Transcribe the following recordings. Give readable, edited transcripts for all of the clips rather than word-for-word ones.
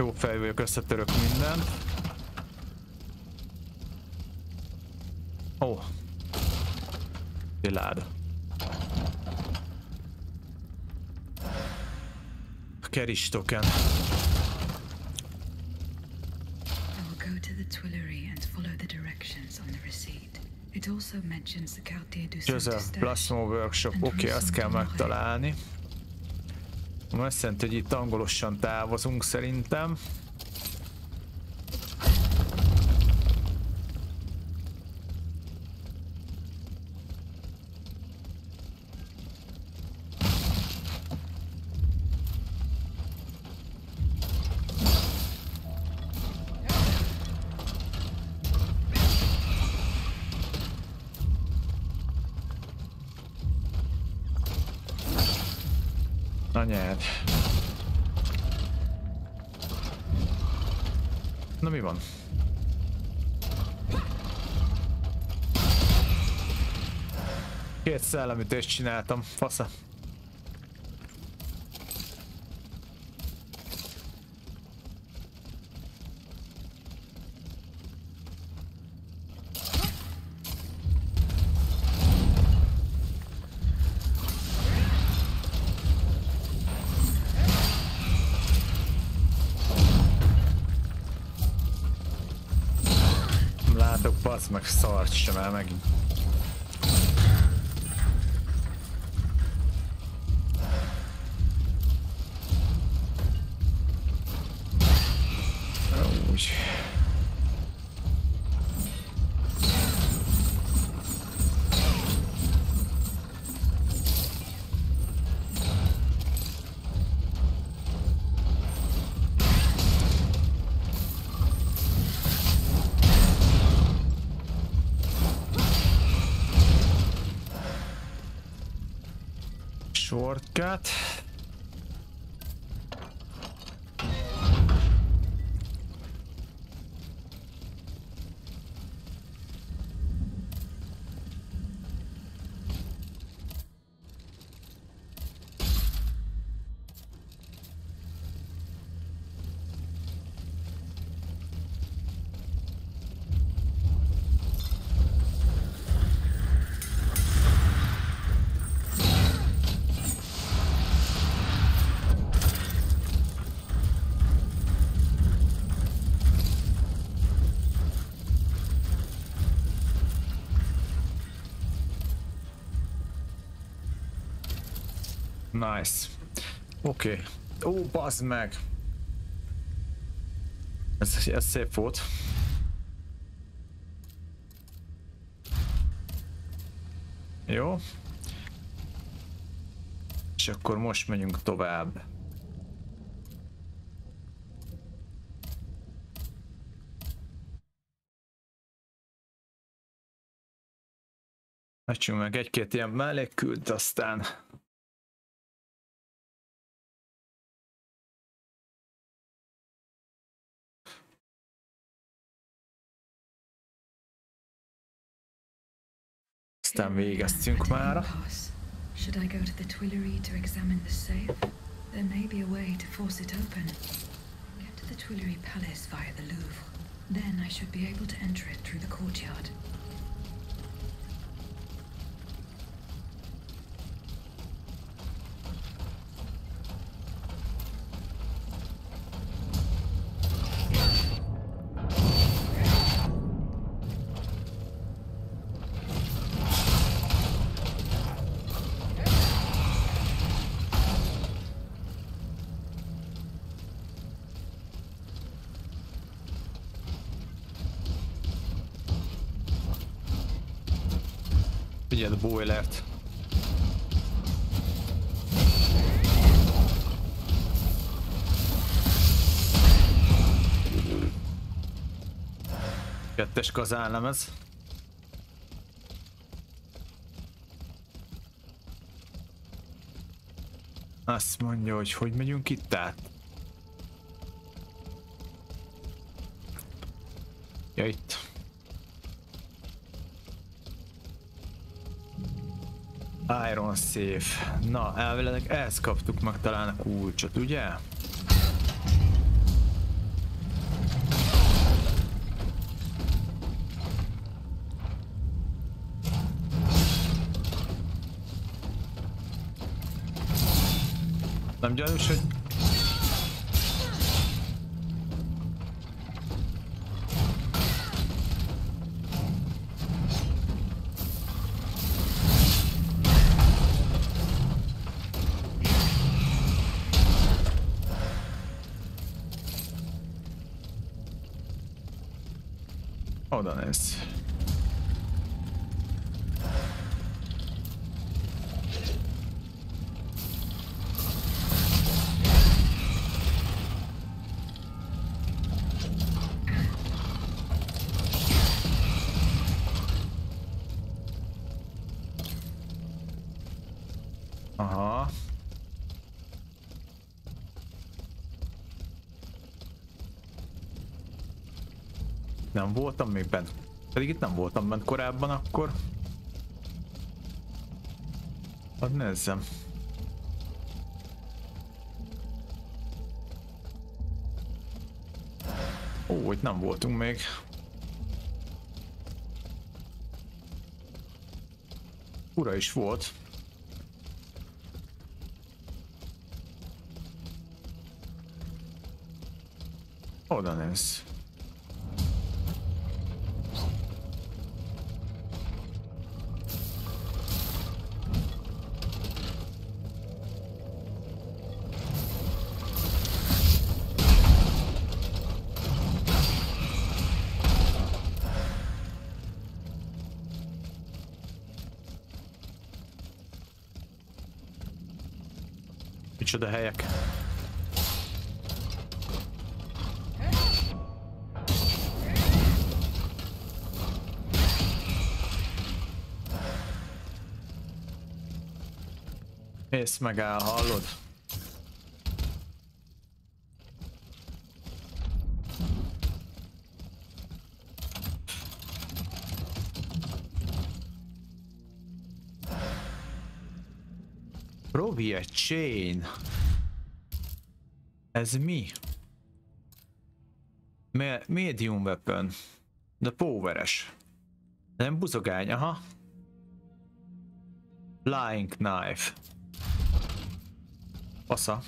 Jó fej vagyok, összetörök mindent. Ó. Vilád. Keris token. Joseph Plasma Workshop, oké, azt kell megtalálni. Azt jelenti, hogy itt angolosan távozunk szerintem. Anyád. Na mi van? Két szellemütést csináltam, fasza. Bazd meg, szart sem el megint. Úgy. Shortcut. Nice. Oké. Ó, bazd meg! Ez szép volt. Jó. És akkor most megyünk tovább. Megcsinálunk meg egy-két ilyen mellékkült, aztán végeztünk mára. Should I go to the Tuileries to examine the safe? There may be a way to force it open. Get to the Tuileries Palace via the Louvre. Then I should be able to enter it through the courtyard. Figyeld a boilert. Kettes kazánlemez. Azt mondja, hogy hogy megyünk itt át? Ja, itt. Iron Safe. Na, elvileg ehhez kaptuk meg talán a kulcsot, ugye? Nem gyanús, hogy... Oda nézz. Aha. Nem voltam még bent. Pedig itt nem voltam bent korábban akkor. Hadd nézzem. Ó, itt nem voltunk még. Ura is volt. Oda nézz. Micsoda helyek. Ész megáll, hallod? Provia chain. Ez mi? Medium weapon. De poweres. Nem buzogány, aha. Flying knife. Fasza.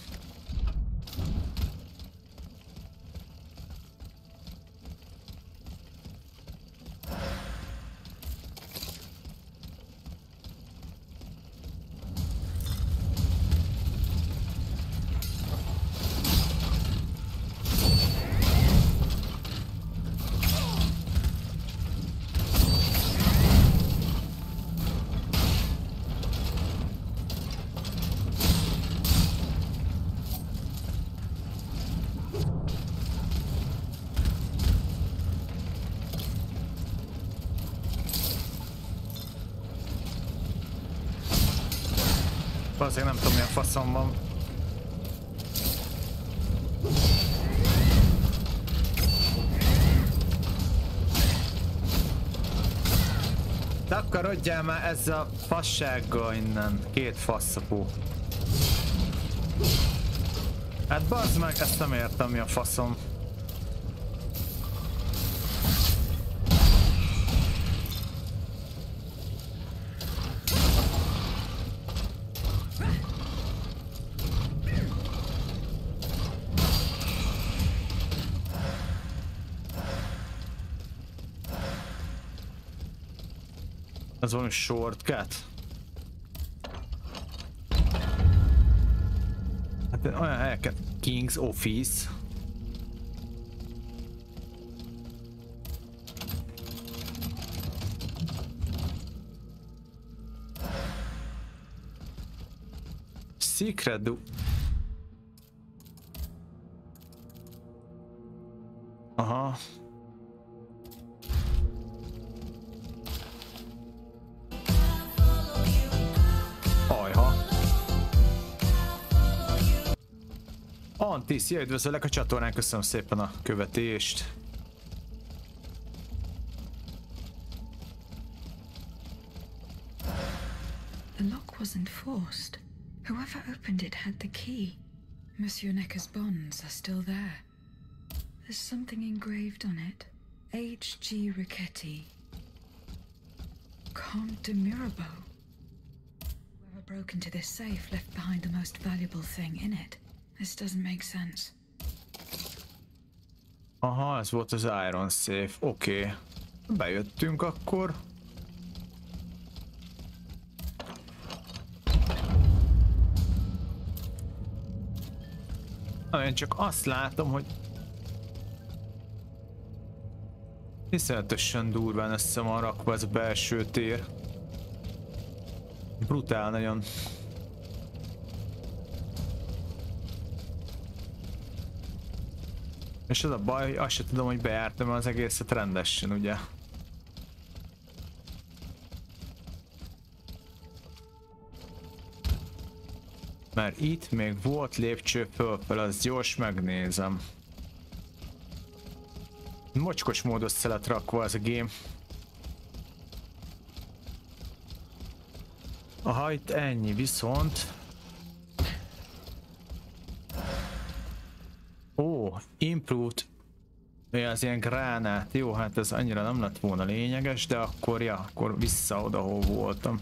Azért nem tudom, milyen faszom van. Takarodjál már ezzel a fassággal innen. Két faszapó. Hát bazd meg, ezt nem értem, mi a faszom. Ez valami shortcut. Hát olyan helyeket. King's Office. Secret do. Aha. Anti, szia, üdvözöllek a csatornán, köszönöm szépen a követést. The lock wasn't forced. Whoever opened it had the key. Monsieur Necker's bonds are still there. There's something engraved on it. H.G. Riquetti. Comte de Mirabeau. Whoever Whoever broke into this safe left behind the most valuable thing in it. This doesn't make sense. Aha, ez volt az Iron Safe. Oké. Bejöttünk akkor. Én csak azt látom, hogy iszonyatosan durván össze van rakva ez a belső tér. Brutál nagyon. És az a baj, hogy azt sem tudom, hogy bejártam az egészet rendesen, ugye? Mert itt még volt lépcső fölfel, azt gyors megnézem. Mocskos módon össze lett rakva ez a game. Aha, itt ennyi, viszont... Ó, improved. Az ilyen gránát. Jó, hát ez annyira nem lett volna lényeges, de akkor ja, akkor vissza oda, hol voltam.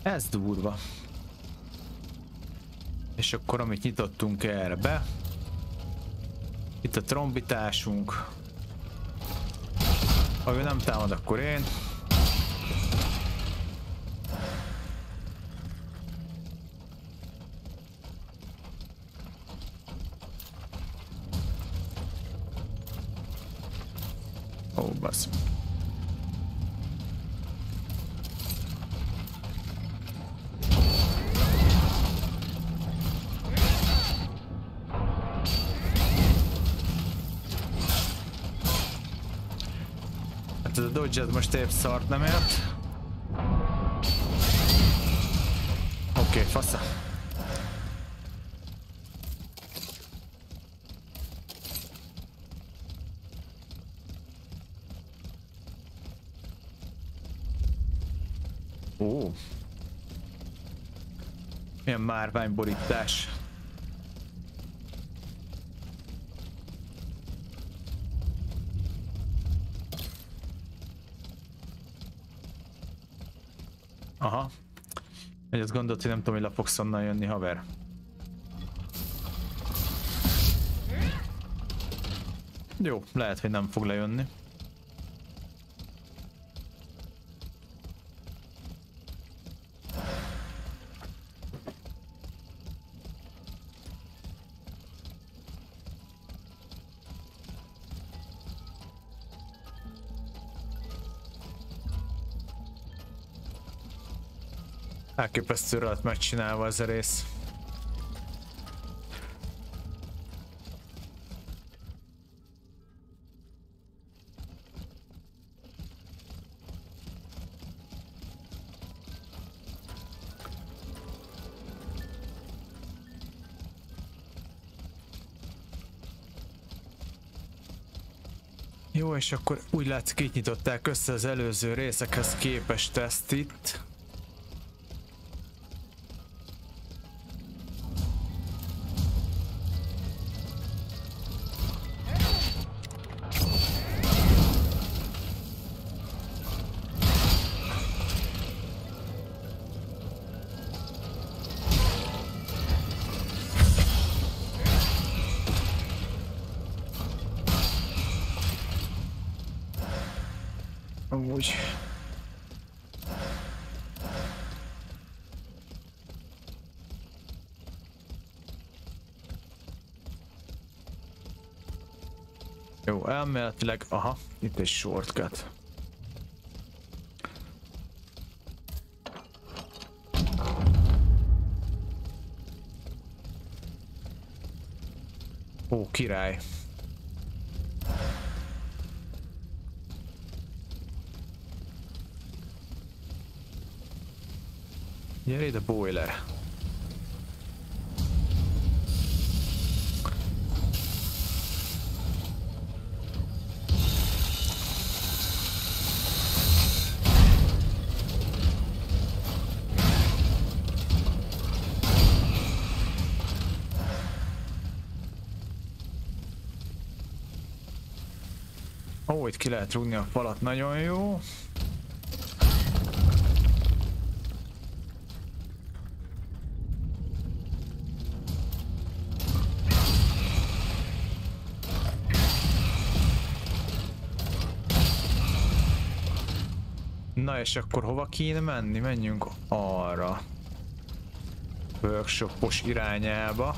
Ez durva. És akkor amit nyitottunk erre be. Itt a trombitásunk. Ha ő nem támad, akkor én. Ó, basz. Ez a dodge most épp szart nem ért. Oké, fasza. Ó. Milyen márványborítás. Aha. Egy azt gondolt, hogy nem tudom, hogy le fogsz onnan jönni, haver. Jó, lehet, hogy nem fog lejönni. Elképesztőre lett megcsinálva ez a rész. Jó, és akkor úgy látszik, így nyitották össze az előző részekhez képest ezt itt. Amúgy. Jó, elméletileg, aha, itt egy shortcut. Ó, király. Gyere ide, boiler. Ó, itt ki lehet rúgni a falat, nagyon jó. Na és akkor hova kéne menni? Menjünk arra. Workshopos irányába.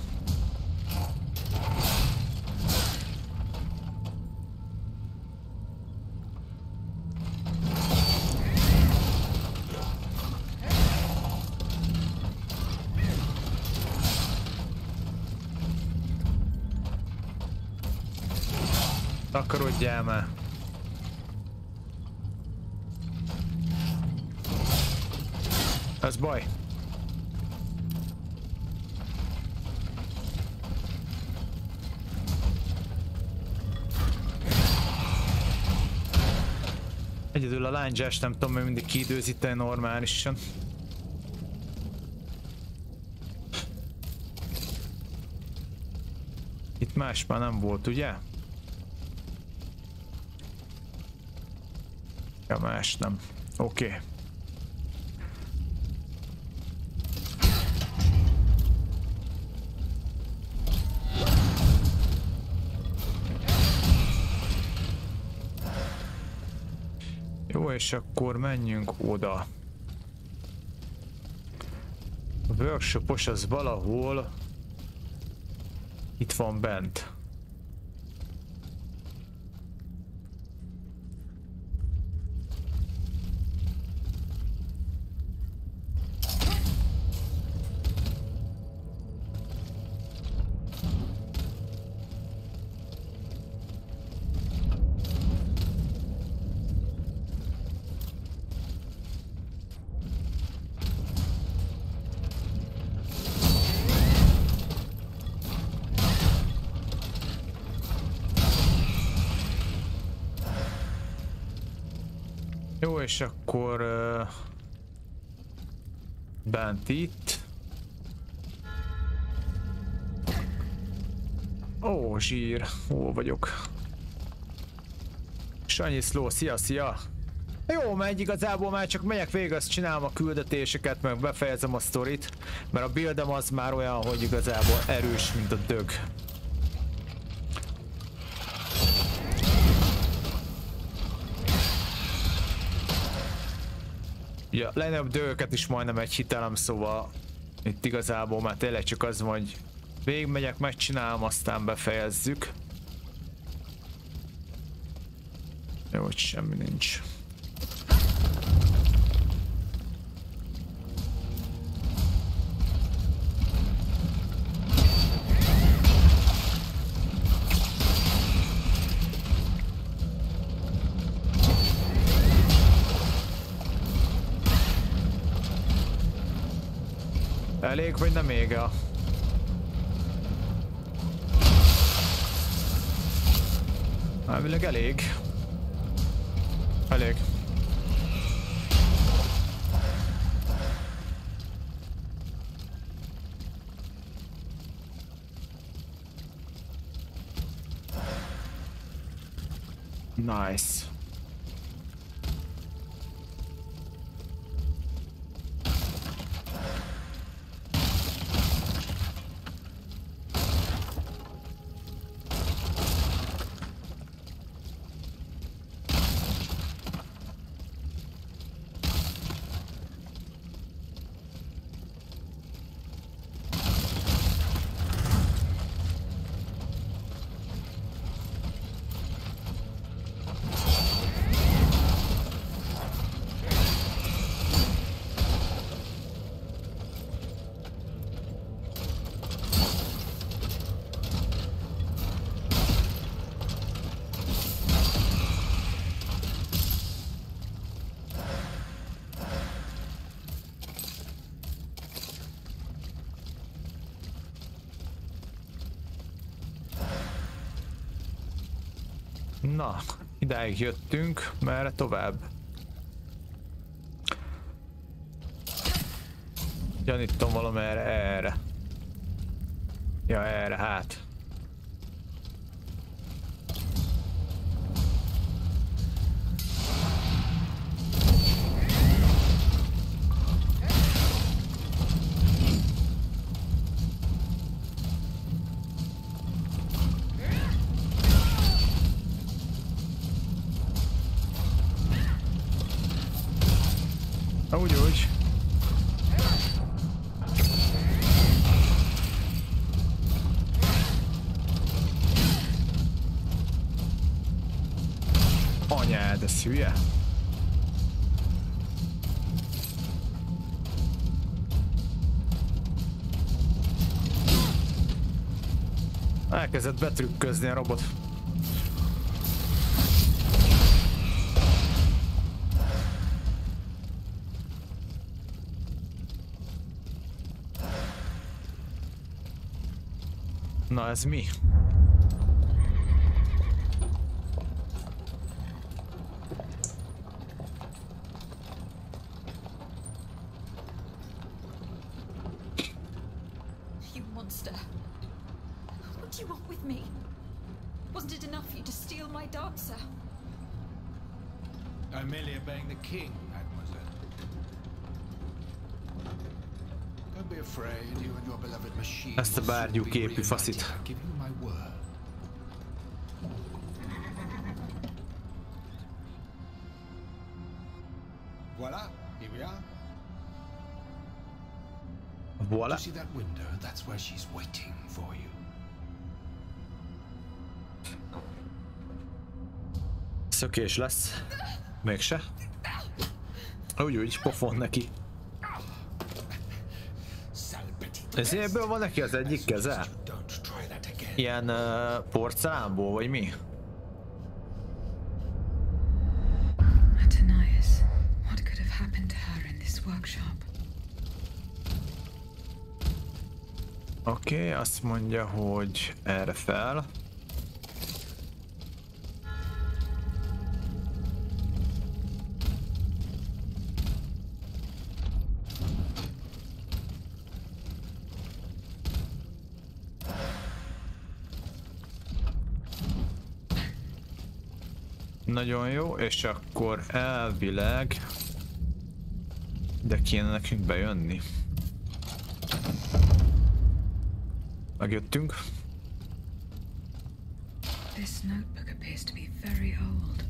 Takarodjál már! Ez baj! Egyedül a lándzsást nem tudom még mindig kiidőzíteni normálisan. Itt más már nem volt, ugye? Ja, más nem. Oké. Okay. Jó, és akkor menjünk oda. A workshopos az valahol itt van bent. Jó, és akkor bent itt. Ó, zsír, hol vagyok? Sanyi Slow, szia! Jó, megy igazából, már csak megyek végig, azt csinálom a küldetéseket, meg befejezem a sztorit, mert a buildem az már olyan, hogy igazából erős, mint a dög. Ja, legnagyobb dögöket is majdnem egy hitelem, szóval itt igazából már tényleg csak az, hogy végigmegyek, megcsinálom, aztán befejezzük. Jó, hogy semmi nincs. Elég, vagy nem még a... Elvileg elég. Elég. Nice. Na, idáig jöttünk, merre tovább? Gyanítom valamerre erre. Ja, erre hát. Úgy. Anyád, ez hülye. Elkezdett betrükközni a robot. Na ez mi? You monster. What do you want with me? Wasn't it enough for you to steal my dancer? I'm merely obeying the king, mademoiselle. Don't be afraid, you and your beloved machine. Ezt a bárgyú képű faszit. I give you my word. Voila, here we are. Voilà. You see that window? That's where she's waiting for you. Szökés lesz. Mégse. Úgy, pofon neki. Ezéből van neki az egyik keze? Ilyen porcelánból, vagy mi? What could have happened to her in this workshop? Oké, azt mondja, hogy erre fel. Nagyon jó, és akkor elvileg de kéne nekünk bejönni. Megjöttünk. This notebook appears to be very old.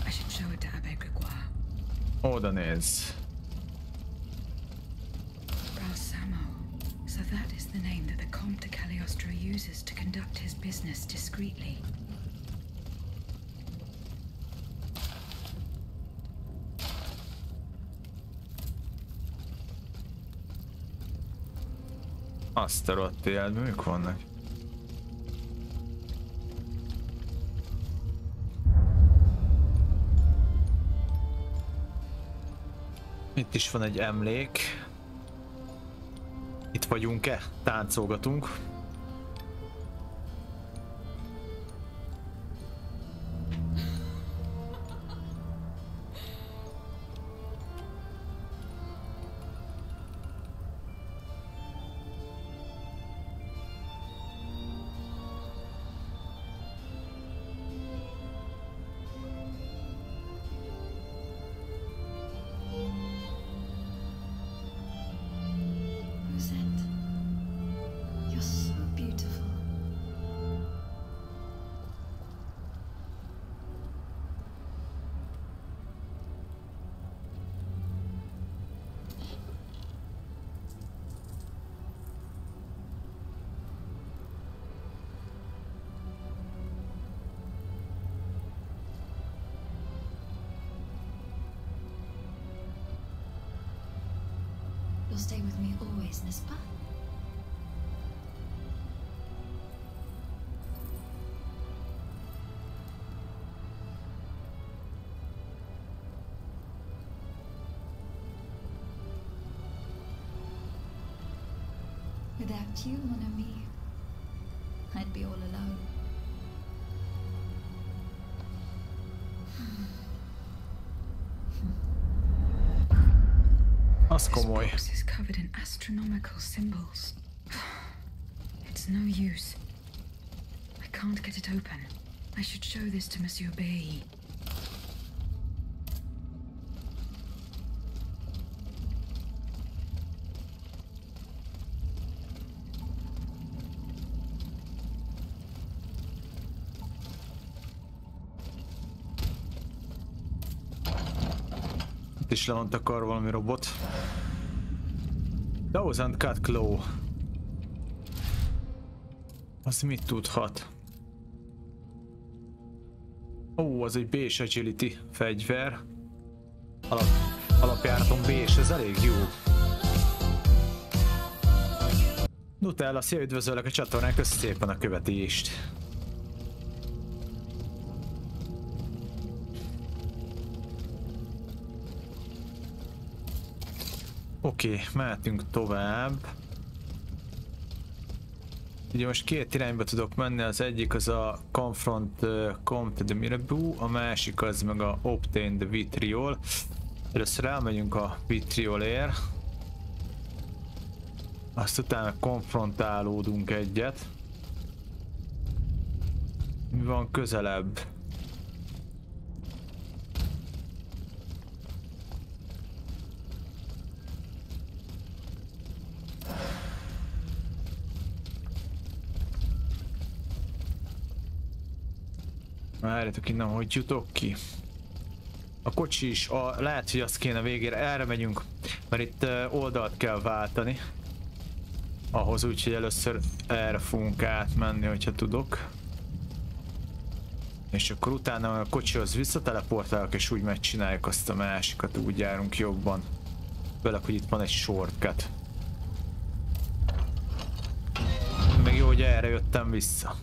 I should show it to Abbe Grégoire. Oda néz. Balsamo. So that is the name that the Comte de Cagliostro uses to conduct his business discreetly. Azt a rohadt életben ők vannak. Itt is van egy emlék. Itt vagyunk-e? Táncolgatunk. You'll stay with me always, n'est-ce pas? Without you, mon ami, I'd be all alone. Az komoly. This box is covered in astronomical symbols. It's no use. I can't get it open. I should show this to Monsieur Bay. Itt is le van takar valami robot. Thousand Cut Claw. Az mit tudhat? Ó, az egy base agility fegyver. Alapjáraton base, ez elég jó. Nutella, szia, üdvözöllek a csatornán, köszi szépen a követést. Oké, mehetünk tovább. Ugye most két irányba tudok menni, az egyik az a Confront Compt the Mirabu, a másik az meg a Obtain the Vitriol. Először elmegyünk a Vitriolért. Azt utána konfrontálódunk egyet. Mi van közelebb? Várjátok innen, hogy jutok ki. A kocsi is, lehet, hogy azt kéne végére, erre megyünk, mert itt oldalt kell váltani. Ahhoz úgy, hogy először erre fogunk átmenni, hogyha tudok. És akkor utána a kocsihoz visszateleportálok, és úgy megcsináljuk azt a másikat, úgy járunk jobban. Főleg, hogy itt van egy shortcut. Meg jó, hogy erre jöttem vissza.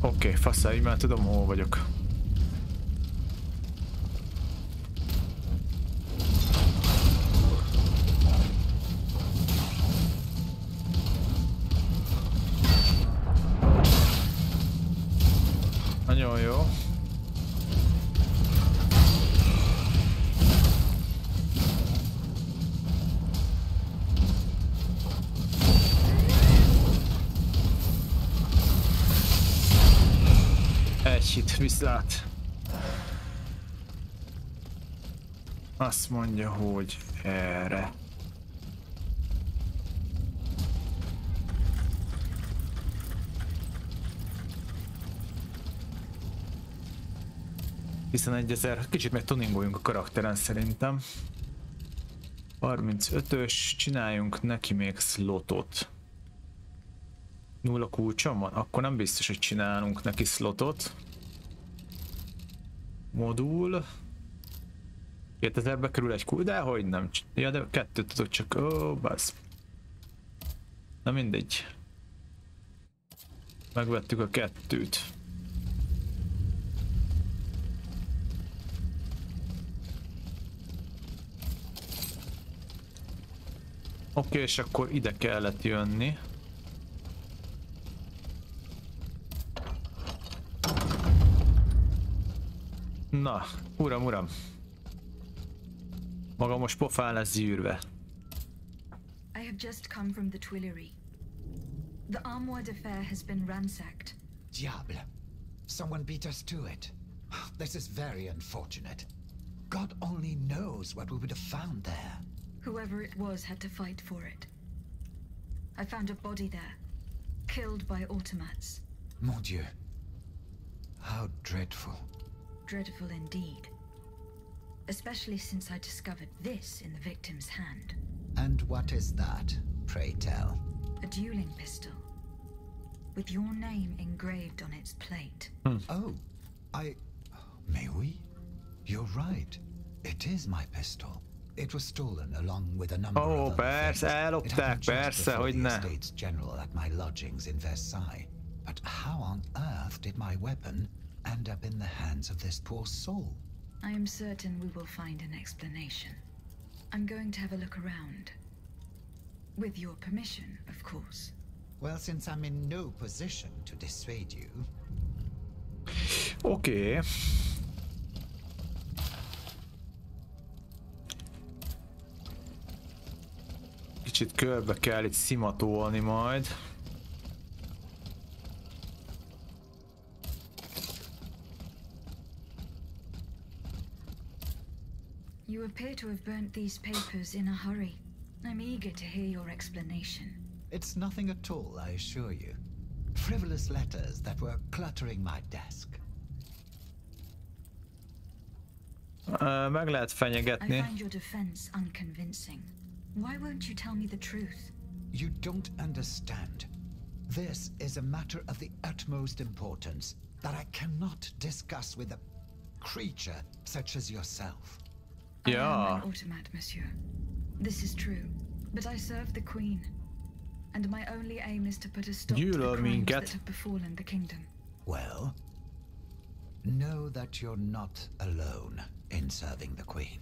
Oké, faszá, így már tudom, hol vagyok. Nagyon jó. Egy hit viszlát. Azt mondja, hogy erre. Hiszen 1000, kicsit meg tuningoljunk a karakteren szerintem. 35-ös, csináljunk neki még slotot. 0 kulcsom van? Akkor nem biztos, hogy csinálunk neki slotot. Modul. 2000-be kerül egy kulcs, de hogy nem. Ja, de kettőt tudok csak. Ó, bazd. Na mindegy. Megvettük a kettőt. Oké, és akkor ide kellett jönni. Na, uram. Maga most pofán lesz zűrve. I have just come from the Tuileries. The Armoire de Fer has been ransacked. Diable. Someone beat us to it. This is very unfortunate. God only knows what we would have found there. Whoever it was had to fight for it. I found a body there, killed by automats. Mon Dieu. How dreadful. Dreadful indeed. Especially since I discovered this in the victim's hand. And what is that, pray tell? A dueling pistol. With your name engraved on its plate. Oh, May we? You're right. It is my pistol. It was stolen along with a number of other persze, things. ellopták, persze, hogy ne. States General at my lodgings in Versailles. But how on earth did my weapon end up in the hands of this poor soul? I am certain we will find an explanation. I'm going to have a look around. With your permission, of course. Well, since I'm in no position to dissuade you. Oké. Kicsit körbe kell itt szimatolni majd. You appear to have burnt these papers in a hurry. I'm eager to hear your explanation. It's nothing at all, I assure you. frivolous letters that were cluttering my desk. Meg lehet I fenyegetni. find your defense unconvincing. Why won't you tell me the truth? You don't understand. This is a matter of the utmost importance that I cannot discuss with a creature such as yourself. I am Ja. an automat, monsieur. This is true, but I serve the Queen, and my only aim is to put a stop to the Gyűlöl crimes minket. that have befallen the kingdom. Well, know that you're not alone in serving the Queen.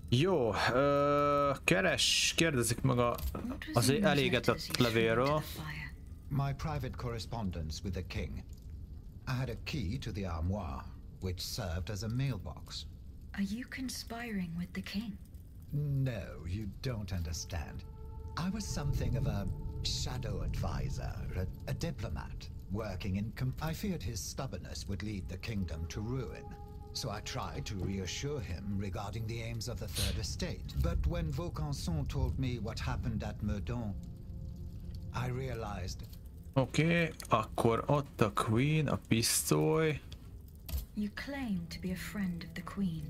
Jó, kérdezik meg az elégetett levélről. My private correspondence with the king. I had a key to the armoire, which served as a mailbox. Are you conspiring with the king? No, you don't understand. I was something of a shadow advisor, a diplomat, working in... I feared his stubbornness would lead the kingdom to ruin. So I tried to reassure him regarding the aims of the Third Estate. But when Vaucanson told me what happened at Meudon, I realized... Oké, akkor ott a Queen, a pisztoly. You claim to be a friend of the Queen.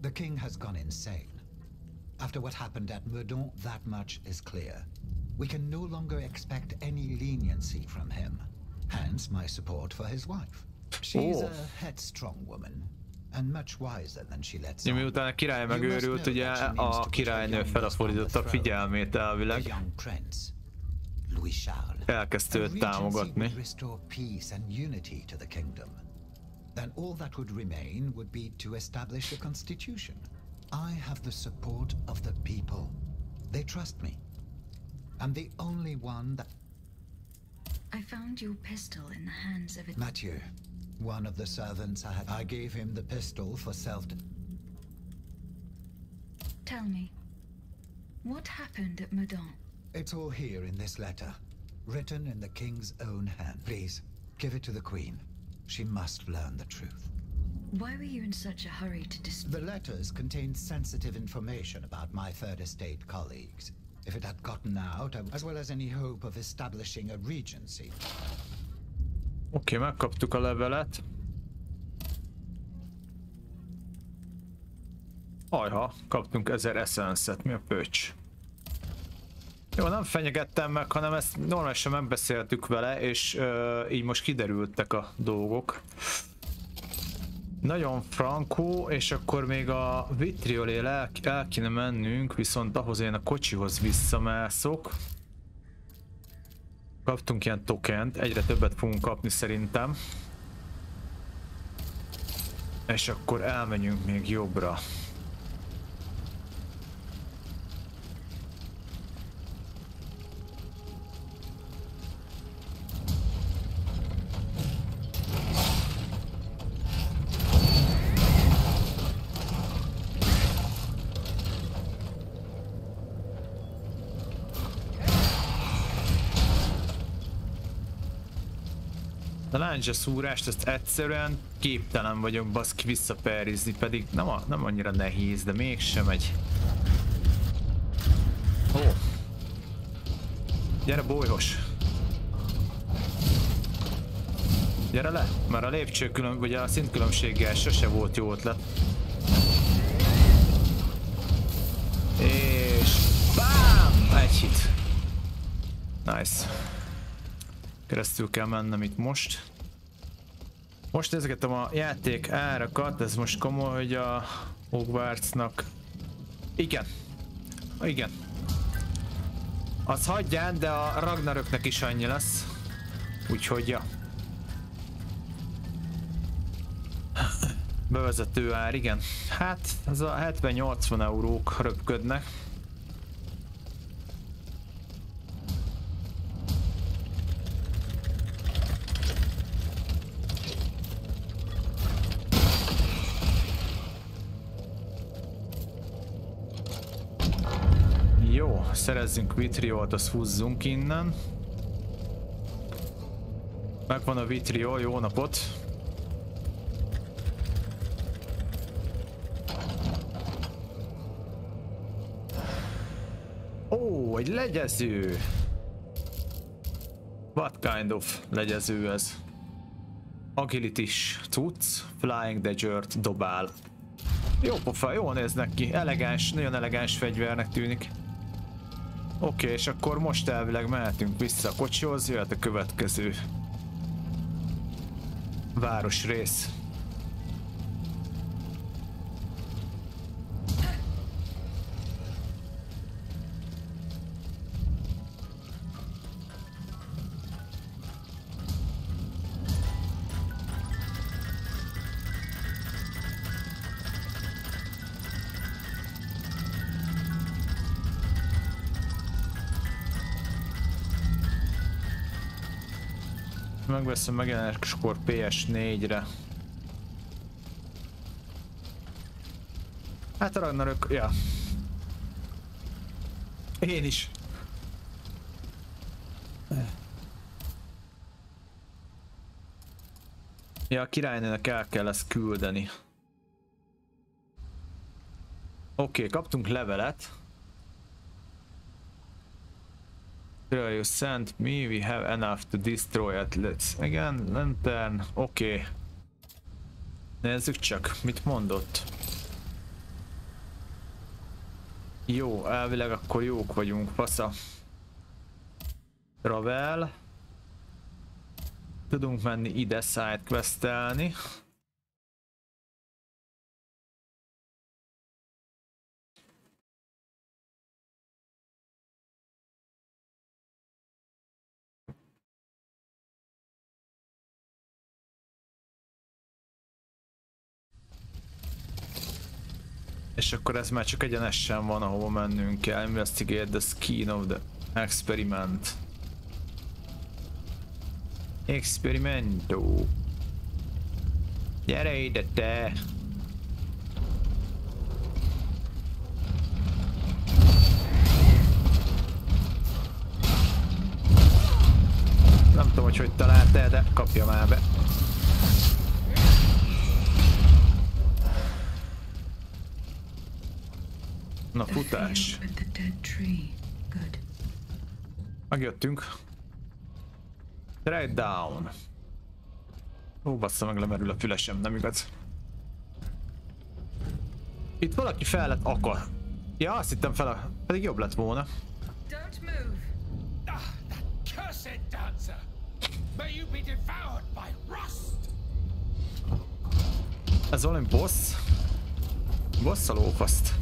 The king has gone insane. After what happened at Meudon, that much is clear. We can no longer expect any leniency from him. Hence my support for his wife. She's a headstrong woman, and much wiser than she lets on. Miután a király megőrült, ugye a királynő felfordította a figyelmét elvileg. A young prince, Louis Charles. Elkezdte őt támogatni. Restore peace and unity to the kingdom. Then all that would remain would be to establish a constitution. I have the support of the people. They trust me. I'm the only one that... I found your pistol in the hands of a... Mathieu, one of the servants I gave him the pistol for self... Tell me, what happened at Meudon? It's all here in this letter, written in the king's own hand. Please, give it to the queen. She must learn the truth. Why were you in such a hurry to The letters contained sensitive information about my Third Estate colleagues. If it had gotten out, as well as any hope of establishing a regency. Oké, megkaptuk a levelet. Ajha, kaptunk 1000 essence-et, mi a pöcs? Jó, nem fenyegettem meg, hanem ezt normálisan megbeszéltük vele, és így most kiderültek a dolgok. Nagyon frankó, és akkor még a vitriolé el kéne mennünk, viszont ahhoz én a kocsihoz visszamászok. Kaptunk ilyen tokent, egyre többet fogunk kapni szerintem. És akkor elmenjünk még jobbra. A láncsa szúrást, ezt egyszerűen képtelen vagyok baszki visszaperrizni, pedig nem annyira nehéz, de mégsem egy... Ó! Gyere bolyhos! Gyere le! Már a lépcsőkülön, vagy a szintkülönbséggel sose volt jó ötlet. És... BAM! Egy hit! Nice. Keresztül kell mennem itt most. Most nézgetem a játék árakat, ez most komoly, hogy a Hogwartsnak... Igen. Igen. Az hagyján, de a Ragnaröknek is annyi lesz. Úgyhogy ja. Bevezető ár, igen. Hát, ez a 70-80 eurók röpködnek. Jó, szerezzünk vitriolt, azt húzzunk innen. Megvan a vitriol, jó napot! Ó, egy legyező! What kind of legyező ez? Agility-s cucc, Flying Dagger-t dobál. Jó pofa, jól néznek ki. Elegáns, nagyon elegáns fegyvernek tűnik. Oké, és akkor most elvileg mehetünk vissza a kocsihoz, jöhet a következő városrész. Megveszem megjelenéskor PS4-re. Hát a Ragnarök, ja. Én is. Ja, a királynőnek el kell ezt küldeni. Oké, kaptunk levelet. You sent me, we have enough to destroy it. Let's again, lantern. Oké. Nézzük csak, mit mondott. Jó, elvileg akkor jók vagyunk, fasza. Travel. Tudunk menni ide sidequestelni. És akkor ez már csak egyenesen van, ahova mennünk kell. Investigate the skin of the experiment. Experimento. Gyere ide te! Nem tudom, hogy találtál, de kapja már be. Na, futás. Megjöttünk. Straight down. Ó, bassza, meg lemerül a fülesem, nem igaz. Itt valaki fel lett akar. Ja, azt hittem fel a... pedig jobb lett volna. Ez valami boss? Boss a lófaszt.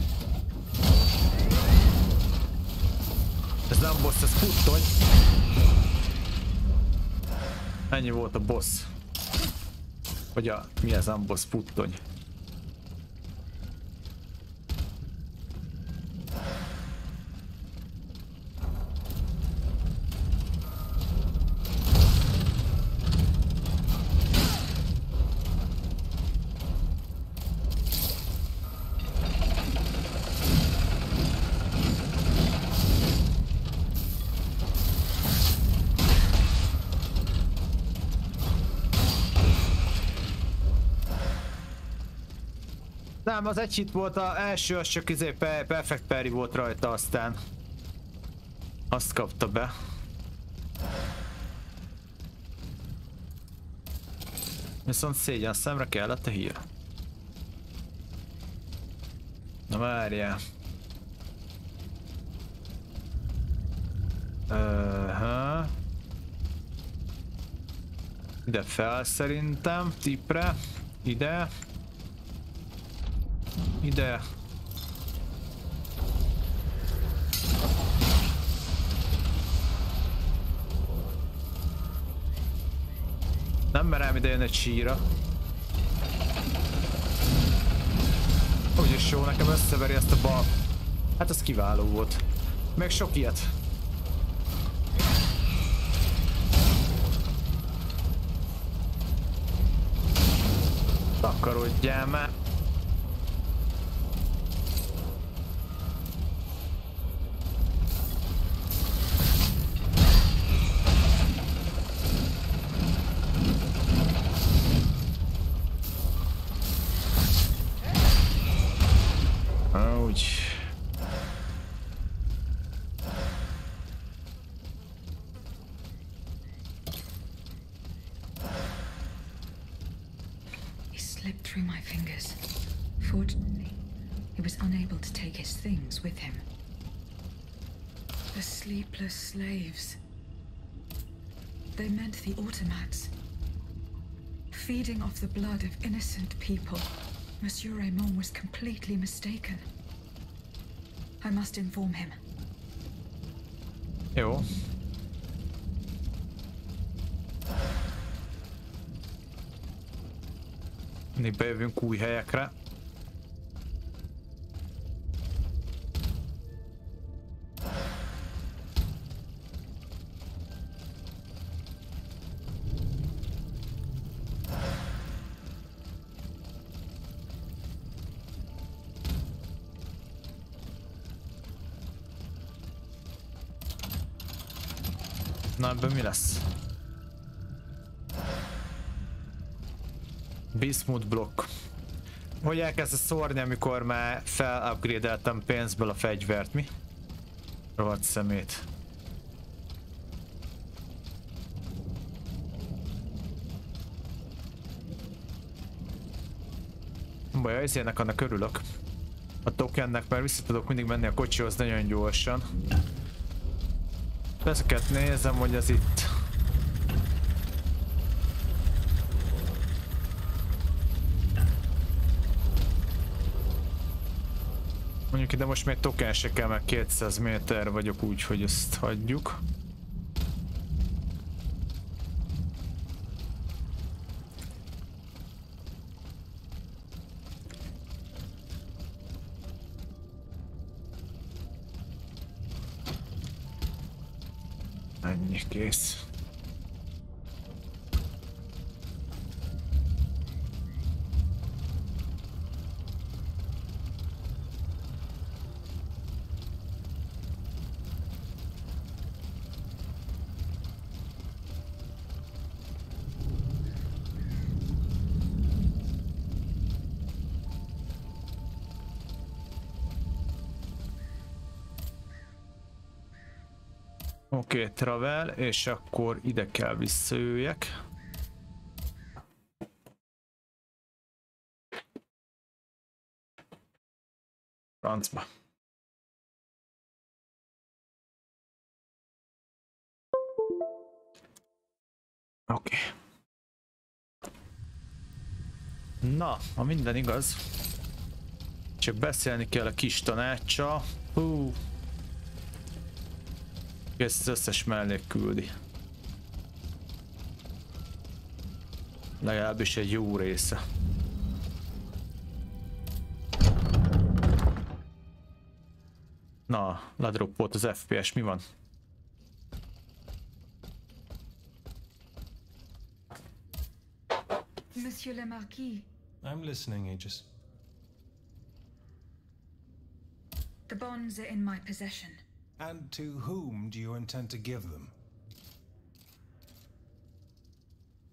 Ez nem boss, ez puttony. Ennyi volt a boss. Vagy a... mi ez nem boss, puttony. Nem, az egy hit volt, az első, az csak perfect parry volt rajta, aztán azt kapta be. Viszont szégyen szemre kellett a hír. Na várjál. Ide fel szerintem, tipre, ide. Ide. Nem merem ide jön egy síra. Úgyis jó, nekem összeveri ezt a bal. Hát ez kiváló volt. Még sok ilyet. Takarodjál már. through my fingers. Fortunately, he was unable to take his things with him. The sleepless slaves. They meant the automats. Feeding off the blood of innocent people. Monsieur Raymond was completely mistaken. I must inform him. Jó. Mindig bejövünk új helyekre. Na, ebben mi lesz? Bismuth blokk. Hogy elkezdte szórni, amikor már felupgrade-eltem pénzből a fegyvert, mi? Rohadt szemét. Baj, ezért annak örülök. A tokennek, mert vissza tudok mindig menni a kocsihoz nagyon gyorsan. Ezeket nézem, hogy ez itt. Mondjuk ide most még token se kell, meg 200 méter vagyok, úgy, hogy ezt hagyjuk. Ennyi, kész. Oké, travel, és akkor ide kell visszajöjjek. Francba. Oké. Na, ha minden igaz, csak beszélni kell a kis tanácsa. Ezt az összes mellék küldi. Legalábbis egy jó része. Na, ledroppolt az FPS, mi van? Monsieur le Marquis. I'm listening, Aegis. The bonds are in my possession. And to whom do you intend to give them?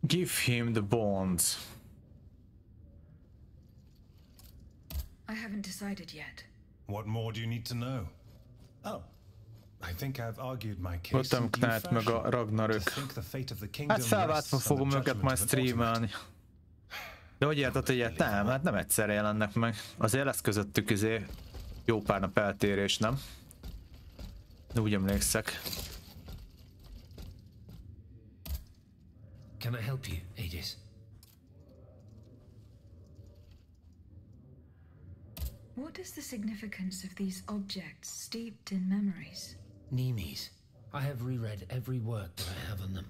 Give him the bonds. I haven't decided yet. What more do you need to know? Oh, I think I've argued my case. Voltam Knight meg a Ragnarök. Hát felváltva fogom őket majd streamelni. De hogy érted, hogy ilyet nem? Hát nem egyszerre jelennek meg. Azért lesz közöttük jó pár nap eltérés, nem? De úgy emlékszek. Can I help you, Aegis? What is the significance of these objects steeped in memories? Nemes. I have reread every work that I have on them.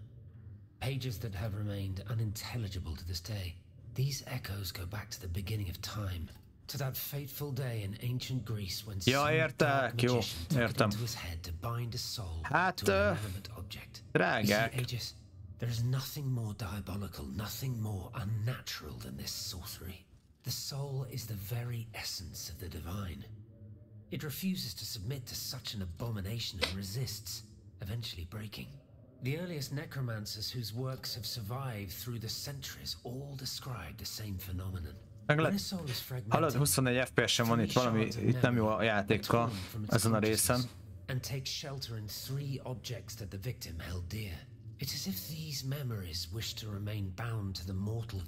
Pages that have remained unintelligible to this day. These echoes go back to the beginning of time. To that fateful day in ancient Greece when some dark magician took it into his head to bind a soul to an inanimate object. You see, Aegis, there is nothing more diabolical, nothing more unnatural than this sorcery. The soul is the very essence of the divine. It refuses to submit to such an abomination and resists, eventually breaking. The earliest necromancers whose works have survived through the centuries all describe the same phenomenon. Hallod, 24 FPS-en van itt valami, itt nem jó a játékkal ezen a részen. And take shelter in 3 objects that the victim held dear. It's as if these memories wish to remain bound to the mortal.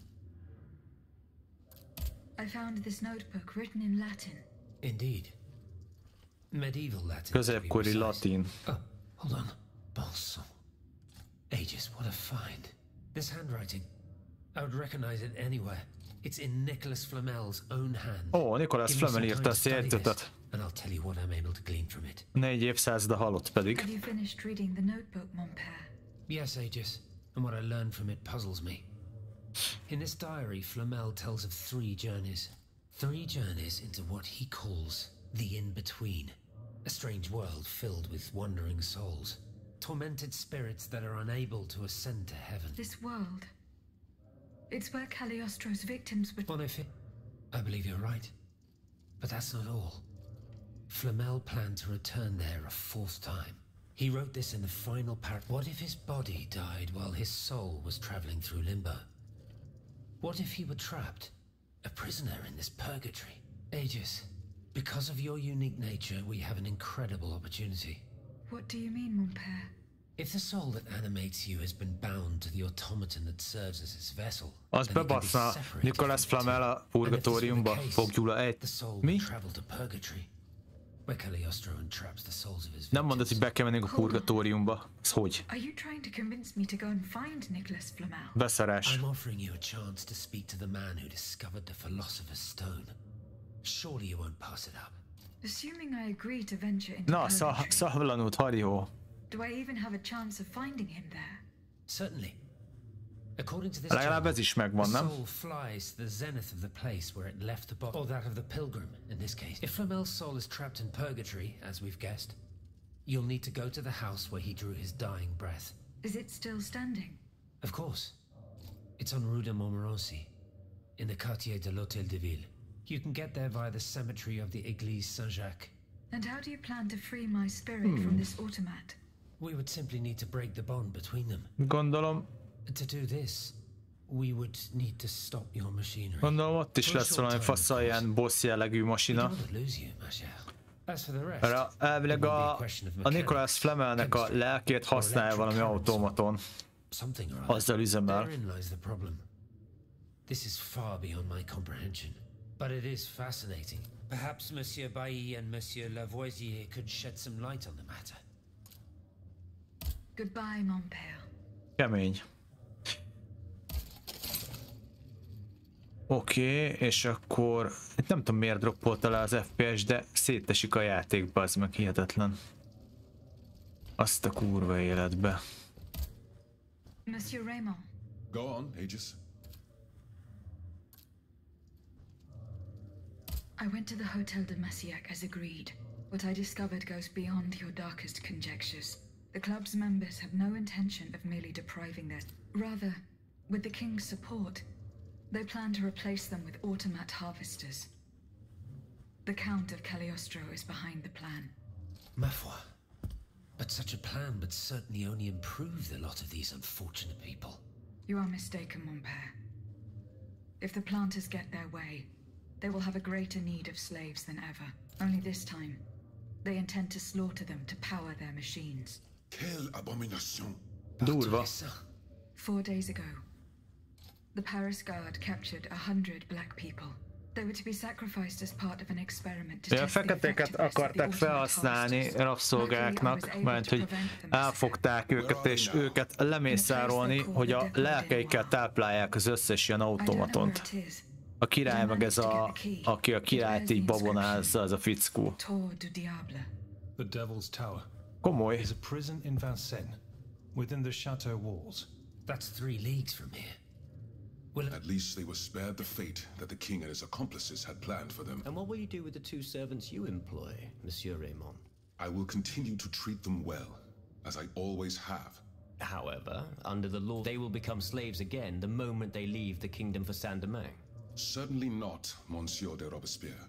I found this notebook written in Latin. Indeed. Medieval Latin. Középkori latin. Oh, hold on. Bon sang. Aegis, what a find. This handwriting. I would recognize it anywhere. It's in Nicholas Flamel's own hand. Ó, Nicholas Flamel írta ezt a jegyzetet. And I'll tell you what I'm able to glean from it. 4 évszázada halott pedig. Have you finished reading the notebook, mon père? Yes, Aegis. And what I learned from it puzzles me. In this diary, Flamel tells of 3 journeys. 3 journeys into what he calls the in-between. A strange world filled with wandering souls. Tormented spirits that are unable to ascend to heaven. This world. It's where Cagliostro's victims were... Boniface, I believe you're right. But that's not all. Flamel planned to return there a 4th time. He wrote this in the final part. What if his body died while his soul was traveling through limbo? What if he were trapped, a prisoner in this purgatory? Aegis, because of your unique nature, we have an incredible opportunity. What do you mean, mon père? If the soul that animates you has been bound to the automaton that serves as its vessel, Az bebassza Nicholas Flamel a purgatóriumba, fogjul egy... Mi? Nem mondod, hogy be kell mennünk a purgatóriumba. Ez hogy? Beszarás. Na, szavlanút, harió. Do I even have a chance of finding him there? Certainly. According to this legalább ez is megvan, nem? The soul flies to the zenith of the place where it left the body, or that of the pilgrim in this case. If Flamel's soul is trapped in purgatory, as we've guessed, you'll need to go to the house where he drew his dying breath. Is it still standing? Of course. It's on Rue de Montmorency, in the quartier de l'Hôtel de Ville. You can get there via the cemetery of the Église Saint-Jacques. And how do you plan to free my spirit from this automat? We would simply need to break the bond between them. Gondolom. To do this, we would need to stop your machinery. Gondolom ott is lesz valami fasz ilyen boss jellegű masina. Erre elvileg a Nicholas Flamelnek a lelkét használja valami automaton. Azzal üzemel. This is far beyond my comprehension, but it is fascinating. Perhaps Monsieur Bailly and Monsieur Lavoisier could shed some light on the matter. Goodbye, mon père. Kemény. Oké, és akkor... Nem tudom miért droppolta le az FPS, de szétesik a játékba, ez meg hihetetlen. Azt a kurva életbe. Monsieur Raymond. Go on, Aegis. I went to the Hotel de Massiac as agreed. What I discovered goes beyond your darkest conjectures. The club's members have no intention of merely depriving their... Rather, with the king's support, they plan to replace them with automat harvesters. The Count of Cagliostro is behind the plan. Ma foi. But such a plan would certainly only improve the lot of these unfortunate people. You are mistaken, mon père. If the planters get their way, they will have a greater need of slaves than ever. Only this time, they intend to slaughter them to power their machines. Quelle abomination! Durva. 4 days ago, the Paris Guard captured 100 black people. They were to be sacrificed as part of an experiment to test the feketéket akarták felhasználni rabszolgáknak, mert hogy elfogták őket és őket lemészárolni, hogy a lelkeikkel táplálják az összes ilyen automatont. A király meg ez aki a királyt így babonázza, ez a fickó. The Devil's Tower. Komoly. Is a prison in Vincennes, within the chateau walls. That's 3 leagues from here. Well, at least they were spared the fate that the king and his accomplices had planned for them. And what will you do with the 2 servants you employ, Monsieur Raymond? I will continue to treat them well, as I always have. However, under the law, they will become slaves again the moment they leave the kingdom for Saint-Domingue. Certainly not, Monsieur de Robespierre.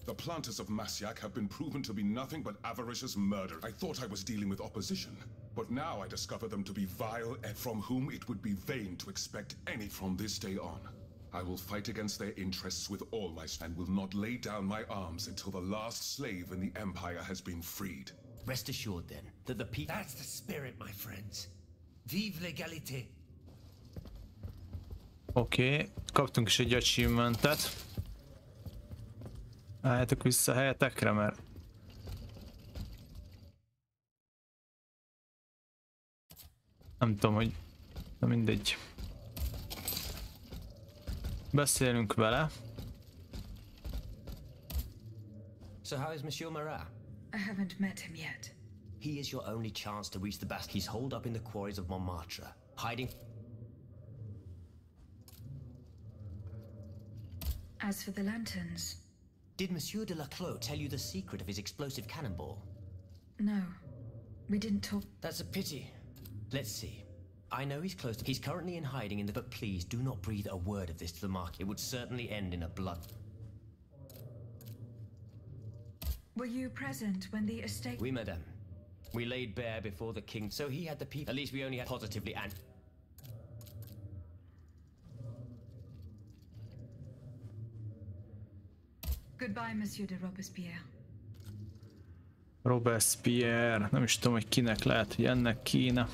The planters of Massiac have been proven to be nothing but avaricious murder. I thought I was dealing with opposition, but now I discover them to be vile and from whom it would be vain to expect any from this day on. I will fight against their interests with all my strength and will not lay down my arms until the last slave in the Empire has been freed. Rest assured then that the people... That's the spirit, my friends. Vive l'égalité. Oké, kaptunk is egy achievementet. Álljatok vissza a helyetekre, mert... Nem tudom, hogy... Na mindegy. Beszélünk vele. So how is Monsieur Marat? I haven't met him yet. He is your only chance to reach the bastion. He's holed up in the quarries of Montmartre, hiding... As for the lanterns... Did Monsieur de Laclos tell you the secret of his explosive cannonball? No. We didn't talk... That's a pity. Let's see. I know he's close to... He's currently in hiding in the... But please, do not breathe a word of this to the market. It would certainly end in a blood... Were you present when the estate... Oui, madame. We laid bare before the king, so he had the people... At least we only had positively and... Goodbye, Monsieur de Robespierre. Robespierre, nem is tudom, hogy kinek, lehet, hogy ennek kéne.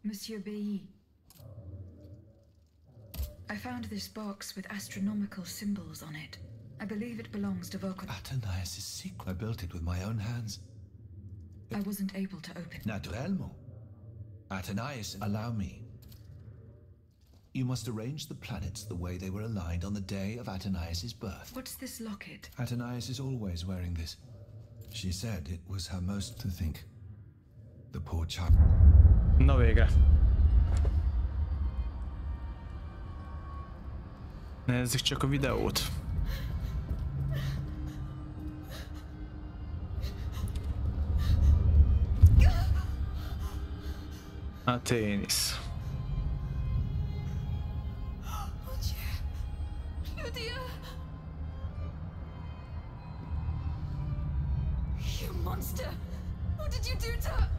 Monsieur Bailly. I found this box with astronomical symbols on it. I believe it belongs to Vulcan. Athénaïs' secret. I built it with my own hands. I wasn't able to open it. Naturellement. Athénaïs, allow me. You must arrange the planets the way they were aligned on the day of Athénaïs' birth. What's this locket? Athénaïs is always wearing this. She said it was her most to think. The poor child. Na végre. Nézzük csak a videót. Athénis. You monster! What did you do to her?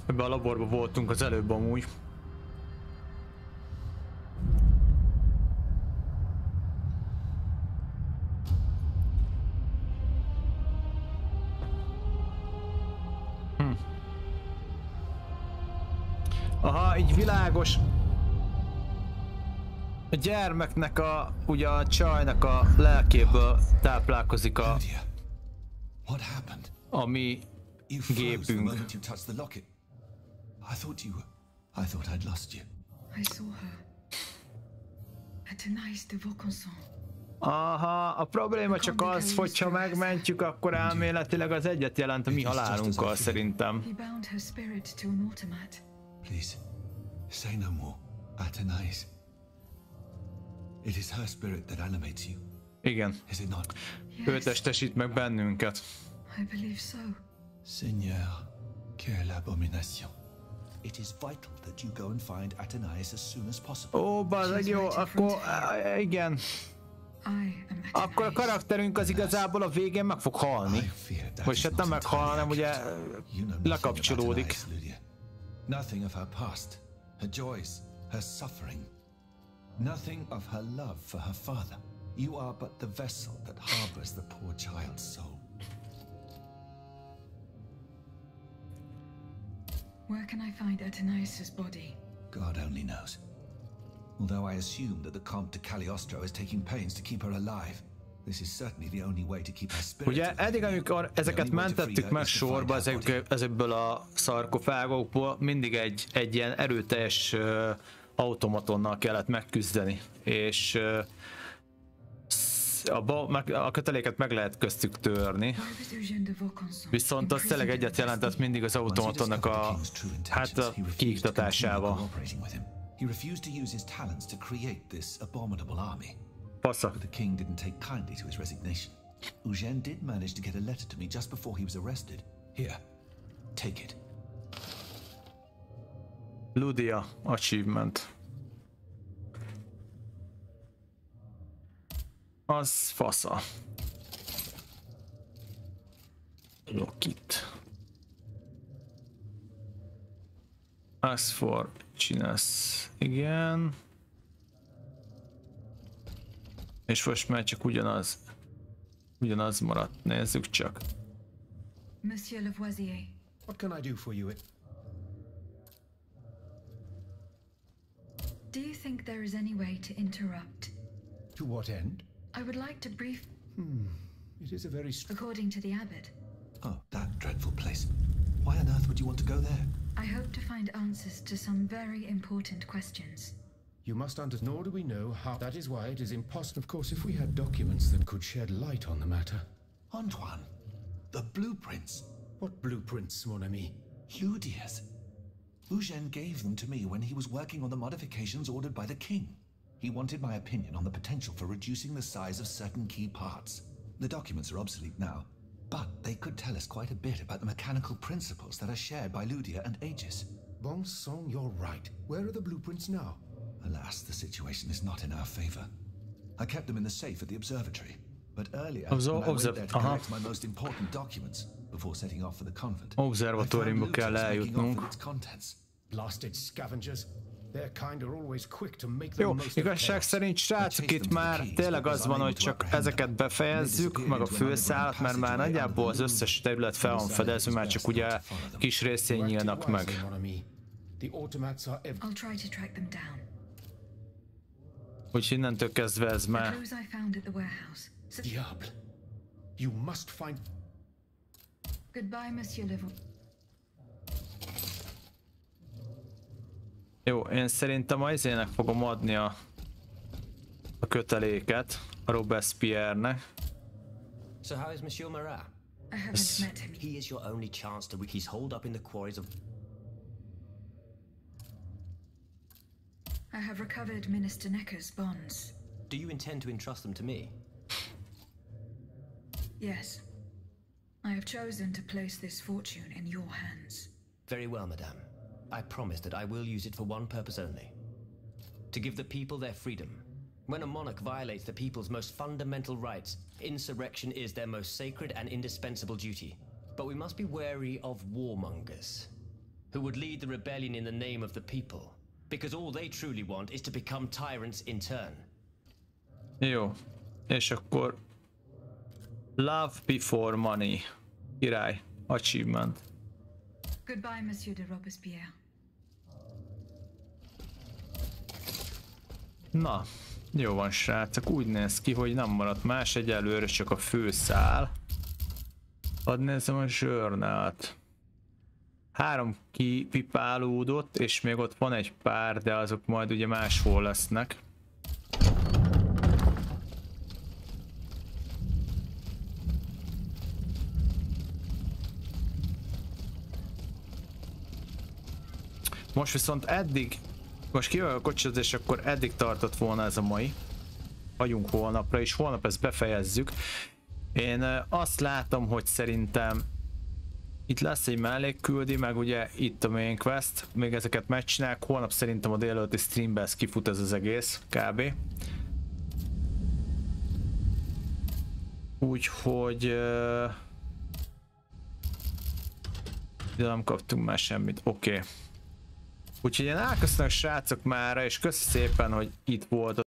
Ebben a laborban voltunk az előbb amúgy. Aha, így világos. A gyermeknek a, ugye a csajnak a lelkéből táplálkozik a mi gépünk. I thought I'd lost you. I saw her. Athénaïs de Vaucanson. Aha, a probléma csak az, hogyha megmentjük, akkor elméletileg az egyet jelent a mi halálunkkal szerintem. He bound her spirit to an automat. Please, say no more, Athénaïs. It is her spirit that animates you. Igen. Is it not? Ő testesít meg bennünket. I believe so. Seigneur, quelle abomination. It is vital that you go and find Athénaïs as soon as possible. Ó, bazdmeg jó, akkor igen. Akkor a karakterünk az igazából a végén meg fog halni. Vagy hát nem meghal, hanem ugye lekapcsolódik. Nothing of her past, her joys, her suffering. Nothing of her love for her father. You are but the vessel that harbors the poor child's soul. Where can I find Athénaïs' body? God only knows. Although I assume that the Comte de Cagliostro is taking pains to keep her alive, this is certainly the only way to keep her spirit. Ugye eddig, amikor ezeket mentettük meg sorba ezekből a szarkofágokból, mindig egy ilyen erőteljes automatonnal kellett megküzdeni, és a köteléket meg lehet köztük törni. Viszont az tényleg egyet jelentett mindig az automatonnak a kiiktatásával. He refused to use his talents to create this abominable army. Passza. But the king didn't take kindly to his resignation. Eugène did manage to get a letter to me just before he was arrested. Here, take it. Ludia achievement. Az fasza. Lokit. Ask for csinálsz. Igen. És most már csak ugyanaz maradt. Nézzük csak. Monsieur Lavoisier. What can I do for you? Do you think there is any way to interrupt? To what end? I would like to brief... It is a very... According to the abbot, Oh, that dreadful place. Why on earth would you want to go there? I hope to find answers to some very important questions. You must understand, nor do we know how. That is why it is impossible. Of course, if we had documents that could shed light on the matter. Antoine, the blueprints. What blueprints, mon ami? Ludia's. Eugène gave them to me when he was working on the modifications ordered by the king. He wanted my opinion on the potential for reducing the size of certain key parts. The documents are obsolete now, but they could tell us quite a bit about the mechanical principles that are shared by Ludia and Aegis. Bon sang, you're right. Where are the blueprints now? Alas, the situation is not in our favor. I kept them in the safe at the observatory, but earlier when I went there to collect my most important documents before setting off for the convent, Observatóriumba kell eljutnunk. Blasted scavengers. Their kind are always quick to make the Jó, most of igazság szerint srácok, itt már tényleg az van, hogy csak ezeket befejezzük, meg a főszálat, mert már nagyjából az összes terület fel van fedezve, már csak ugye kis részén nyílnak meg. I'll try to track them down. Úgyhogy innentől kezdve ez The már... clues I found at the warehouse. Diable. You must find... Goodbye, Monsieur Leveau. Jó, én szerintem az izének fogom adni a köteléket a Robespierre-nek. So how is Monsieur Marat? I haven't met him. He is your only chance to... He's holed up in the quarries of... I have recovered Minister Necker's bonds. Do you intend to entrust them to me? Yes. I have chosen to place this fortune in your hands. Very well, madame. I promise that I will use it for one purpose only. To give the people their freedom. When a monarch violates the people's most fundamental rights, insurrection is their most sacred and indispensable duty. But we must be wary of warmongers, who would lead the rebellion in the name of the people, because all they truly want is to become tyrants in turn. Jó, és akkor... Love before money. Király. Achievement. Goodbye, Monsieur de Robespierre. Na, jó van srácok, úgy néz ki, hogy nem maradt más, egyelőre csak a főszál. Hadd nézzem a zsörnát. 3 kipipálódott, és még ott van egy pár, de azok majd ugye máshol lesznek. Most viszont eddig, most kijön a kocsihoz, és akkor eddig tartott volna ez a mai. Hagyunk holnapra, és holnap ezt befejezzük. Én azt látom, hogy szerintem itt lesz egy mellékküldi, meg ugye itt a main quest, még ezeket megcsinálják. Holnap szerintem a délelőtti streamben ez kifut ez az egész, kb. Úgyhogy... nem kaptunk már semmit, oké. Úgyhogy én elköszönök srácok mára, és köszi szépen, hogy itt voltatok.